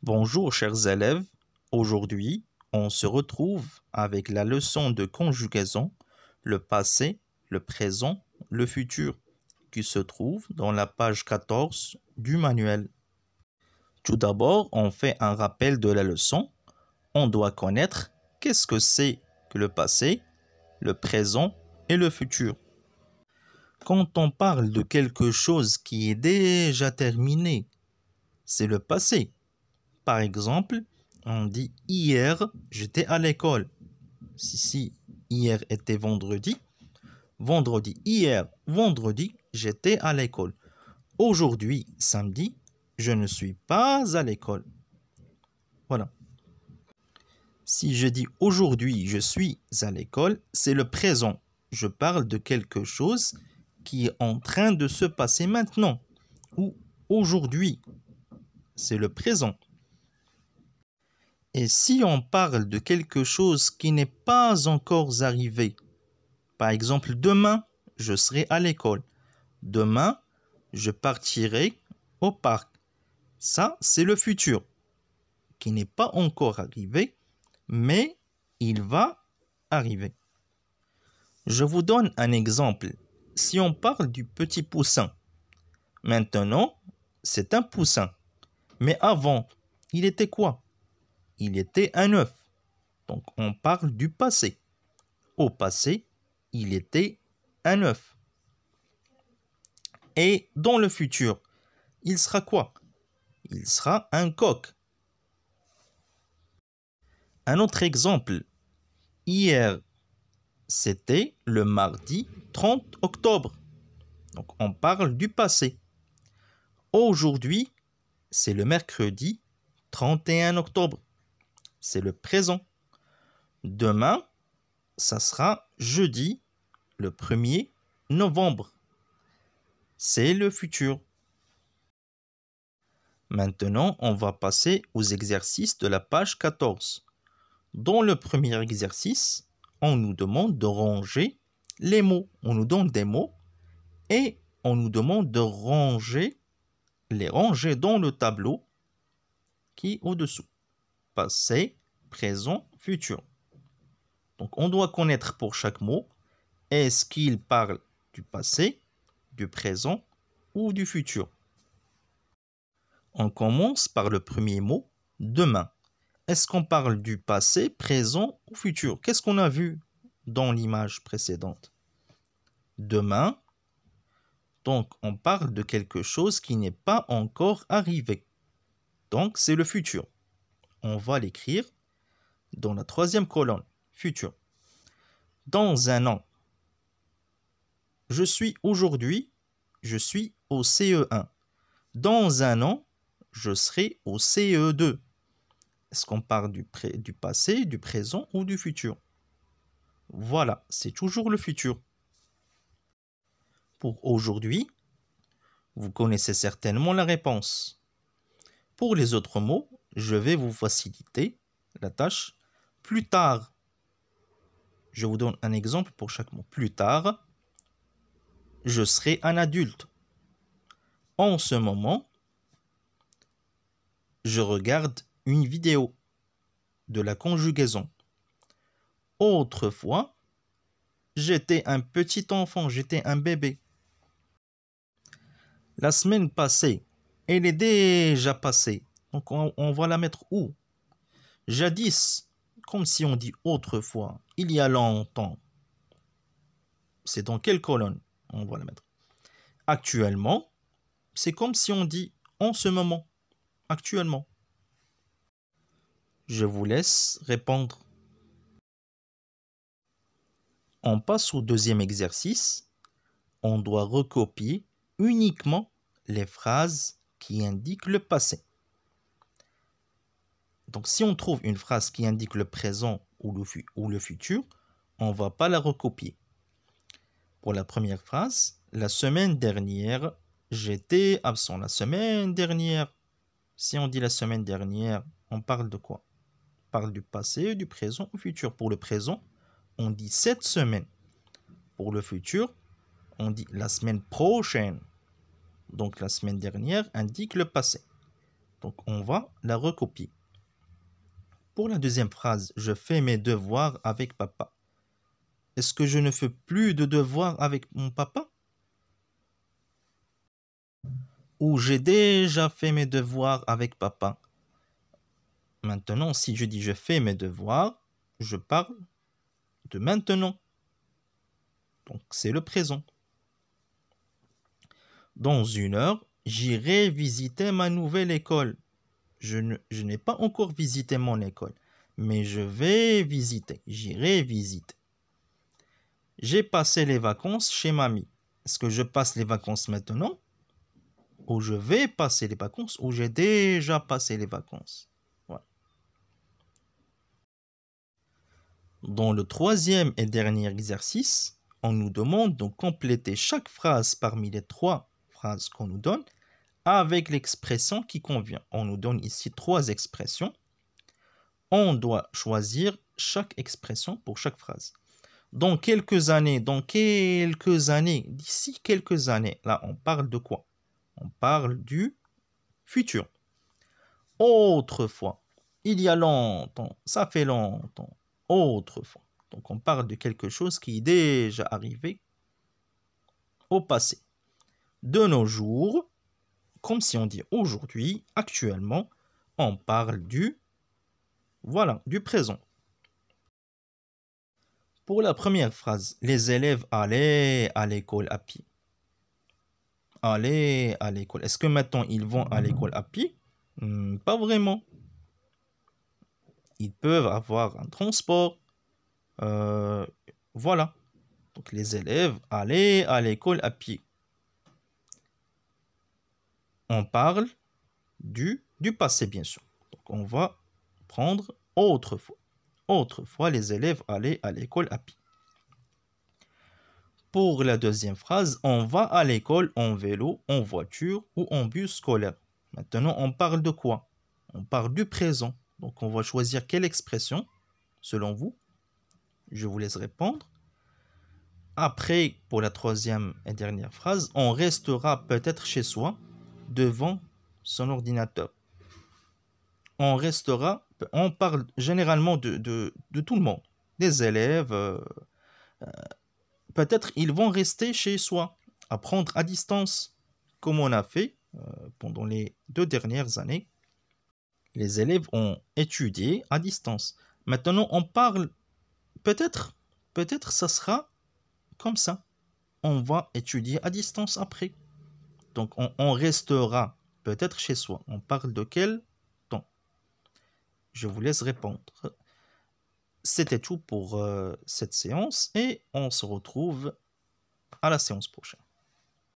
Bonjour chers élèves, aujourd'hui on se retrouve avec la leçon de conjugaison, le passé, le présent, le futur, qui se trouve dans la page 14 du manuel. Tout d'abord, on fait un rappel de la leçon. On doit connaître qu'est-ce que c'est que le passé, le présent et le futur. Quand on parle de quelque chose qui est déjà terminé, c'est le passé. Par exemple, on dit hier, j'étais à l'école. Si hier était vendredi, vendredi, j'étais à l'école. Aujourd'hui, samedi, je ne suis pas à l'école. Voilà. Si je dis aujourd'hui, je suis à l'école, c'est le présent. Je parle de quelque chose qui est en train de se passer maintenant. Ou aujourd'hui, c'est le présent. Et si on parle de quelque chose qui n'est pas encore arrivé, par exemple, demain, je serai à l'école. Demain, je partirai au parc. Ça, c'est le futur, qui n'est pas encore arrivé, mais il va arriver. Je vous donne un exemple. Si on parle du petit poussin, maintenant, c'est un poussin. Mais avant, il était quoi? Il était un œuf. Donc, on parle du passé. Au passé, il était un œuf. Et dans le futur, il sera quoi? Il sera un coq. Un autre exemple. Hier, c'était le mardi 30 octobre. Donc, on parle du passé. Aujourd'hui, c'est le mercredi 31 octobre. C'est le présent. Demain, ça sera jeudi le 1er novembre. C'est le futur. Maintenant, on va passer aux exercices de la page 14. Dans le premier exercice, on nous demande de ranger les mots. On nous donne des mots et on nous demande de les ranger dans le tableau qui est au-dessous. Passé, présent, futur. Donc, on doit connaître pour chaque mot, est-ce qu'il parle du passé, du présent ou du futur. On commence par le premier mot, demain. Est-ce qu'on parle du passé, présent ou futur? Qu'est-ce qu'on a vu dans l'image précédente? Demain, donc on parle de quelque chose qui n'est pas encore arrivé. Donc c'est le futur. On va l'écrire dans la troisième colonne, futur. Dans un an, je suis aujourd'hui, je suis au CE1. Dans un an, je serai au CE2. Est-ce qu'on parle du passé, du présent ou du futur? Voilà, c'est toujours le futur. Pour aujourd'hui, vous connaissez certainement la réponse. Pour les autres mots, je vais vous faciliter la tâche. Plus tard, je vous donne un exemple pour chaque mot. Plus tard, je serai un adulte. En ce moment, je regarde une vidéo de la conjugaison. Autrefois, j'étais un petit enfant, j'étais un bébé. La semaine passée, elle est déjà passée. Donc, on va la mettre où? Jadis, comme si on dit autrefois, il y a longtemps. C'est dans quelle colonne? On va la mettre. Actuellement, c'est comme si on dit en ce moment. Actuellement. Je vous laisse répondre. On passe au deuxième exercice. On doit recopier uniquement les phrases qui indiquent le passé. Donc, si on trouve une phrase qui indique le présent ou le futur, on ne va pas la recopier. Pour la première phrase, la semaine dernière, j'étais absent. La semaine dernière, si on dit la semaine dernière, on parle de quoi? On parle du passé, du présent ou du futur. Pour le présent, on dit cette semaine. Pour le futur, on dit la semaine prochaine. Donc, la semaine dernière indique le passé. Donc, on va la recopier. Pour la deuxième phrase, je fais mes devoirs avec papa. Est-ce que je ne fais plus de devoirs avec mon papa? Ou j'ai déjà fait mes devoirs avec papa? Maintenant, si je dis je fais mes devoirs, je parle de maintenant. Donc, c'est le présent. Dans 1 heure, j'irai visiter ma nouvelle école. Je n'ai pas encore visité mon école, mais je vais visiter. J'irai visiter. J'ai passé les vacances chez mamie. Est-ce que je passe les vacances maintenant? Ou je vais passer les vacances? Ou j'ai déjà passé les vacances? Voilà. Dans le troisième et dernier exercice, on nous demande de compléter chaque phrase parmi les 3 phrases qu'on nous donne avec l'expression qui convient. On nous donne ici 3 expressions. On doit choisir chaque expression pour chaque phrase. Dans quelques années, d'ici quelques années, là, on parle de quoi? On parle du futur. Autrefois, il y a longtemps, ça fait longtemps, autrefois. Donc, on parle de quelque chose qui est déjà arrivé au passé. De nos jours, comme si on dit aujourd'hui, actuellement, on parle du présent. Pour la première phrase, les élèves allaient à l'école à pied. Aller à l'école. Est-ce que maintenant ils vont à l'école à pied? Pas vraiment. Ils peuvent avoir un transport. Voilà. Donc les élèves allaient à l'école à pied. On parle du passé, bien sûr. Donc on va prendre autrefois. Autrefois, les élèves allaient à l'école à pied. Pour la deuxième phrase, on va à l'école en vélo, en voiture ou en bus scolaire. Maintenant, on parle de quoi? On parle du présent. Donc, on va choisir quelle expression, selon vous? Je vous laisse répondre. Après, pour la troisième et dernière phrase, on restera peut-être chez soi, devant son ordinateur. On restera, on parle généralement de tout le monde. Des élèves, peut-être ils vont rester chez soi, apprendre à distance, comme on a fait pendant les 2 dernières années. Les élèves ont étudié à distance. Maintenant, on parle, peut-être ça sera comme ça. On va étudier à distance après. Donc, on restera peut-être chez soi. On parle de quel temps? Je vous laisse répondre. C'était tout pour cette séance et on se retrouve à la séance prochaine.